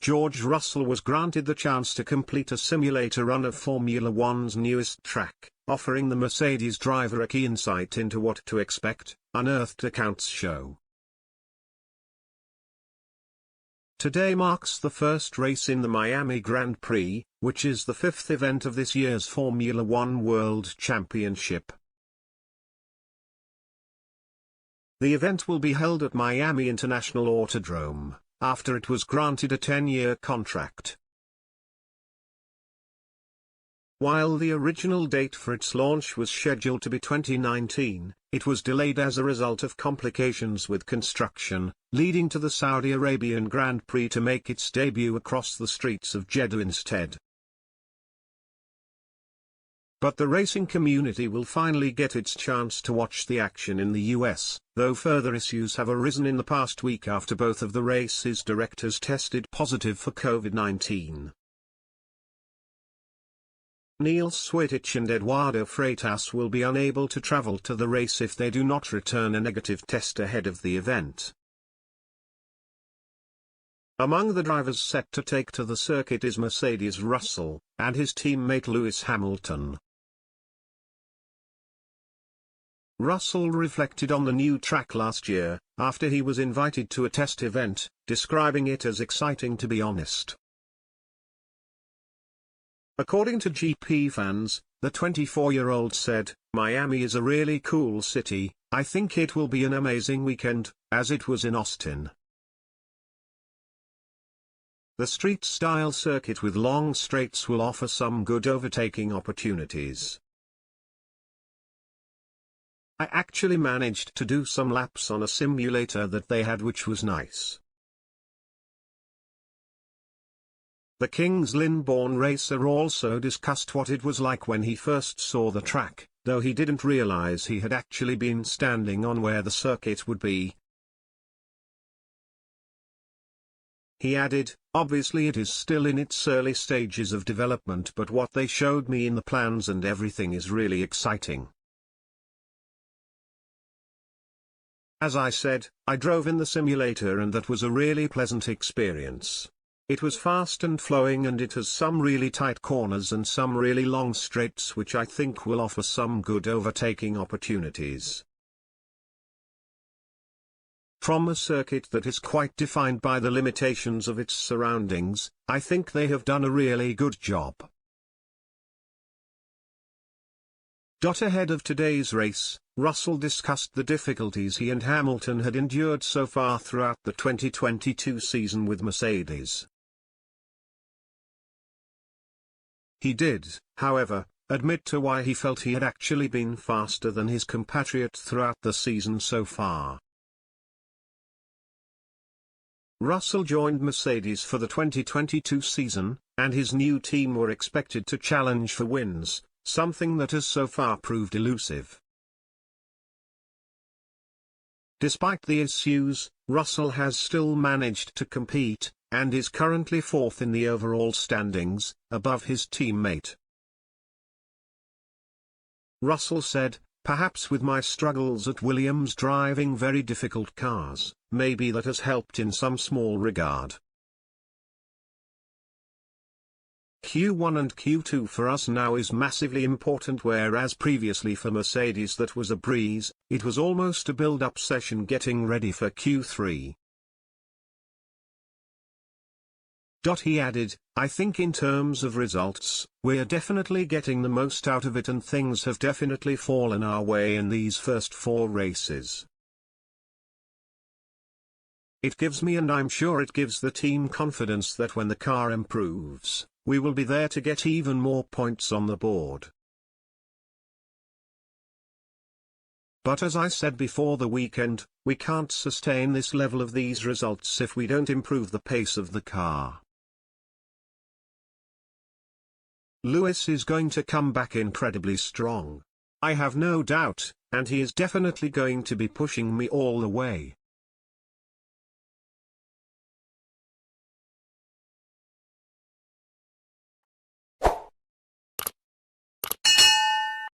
George Russell was granted the chance to complete a simulator run of Formula One's newest track, offering the Mercedes driver a key insight into what to expect, Unearthed Accounts show. Today marks the first race in the Miami Grand Prix, which is the fifth event of this year's Formula One World Championship. The event will be held at Miami International Autodrome, after it was granted a 10-year contract. While the original date for its launch was scheduled to be 2019, it was delayed as a result of complications with construction, leading to the Saudi Arabian Grand Prix to make its debut across the streets of Jeddah instead. But the racing community will finally get its chance to watch the action in the US, though further issues have arisen in the past week after both of the race's directors tested positive for COVID-19. Neil Swittich and Eduardo Freitas will be unable to travel to the race if they do not return a negative test ahead of the event. Among the drivers set to take to the circuit is Mercedes' Russell, and his teammate Lewis Hamilton. Russell reflected on the new track last year, after he was invited to a test event, describing it as exciting to be honest. According to GP fans, the 24-year-old said, "Miami is a really cool city, I think it will be an amazing weekend, as it was in Austin." The street-style circuit with long straights will offer some good overtaking opportunities. I actually managed to do some laps on a simulator that they had, which was nice. The Kings Lynn-born racer also discussed what it was like when he first saw the track, though he didn't realize he had actually been standing on where the circuit would be. He added, "Obviously it is still in its early stages of development, but what they showed me in the plans and everything is really exciting." As I said, I drove in the simulator and that was a really pleasant experience. It was fast and flowing, and it has some really tight corners and some really long straights which I think will offer some good overtaking opportunities. From a circuit that is quite defined by the limitations of its surroundings, I think they have done a really good job. Ahead of today's race, Russell discussed the difficulties he and Hamilton had endured so far throughout the 2022 season with Mercedes. He did, however, admit to why he felt he had actually been faster than his compatriot throughout the season so far. Russell joined Mercedes for the 2022 season, and his new team were expected to challenge for wins, something that has so far proved elusive. Despite the issues, Russell has still managed to compete, and is currently fourth in the overall standings, above his teammate. Russell said, "Perhaps with my struggles at Williams driving very difficult cars, maybe that has helped in some small regard. Q1 and Q2 for us now is massively important, whereas previously for Mercedes that was a breeze, it was almost a build-up session getting ready for Q3. He added, "I think in terms of results, we're definitely getting the most out of it, and things have definitely fallen our way in these first 4 races. It gives me, and I'm sure it gives the team, confidence that when the car improves, we will be there to get even more points on the board. But as I said before the weekend, we can't sustain this level of these results if we don't improve the pace of the car. Lewis is going to come back incredibly strong. I have no doubt, and he is definitely going to be pushing me all the way.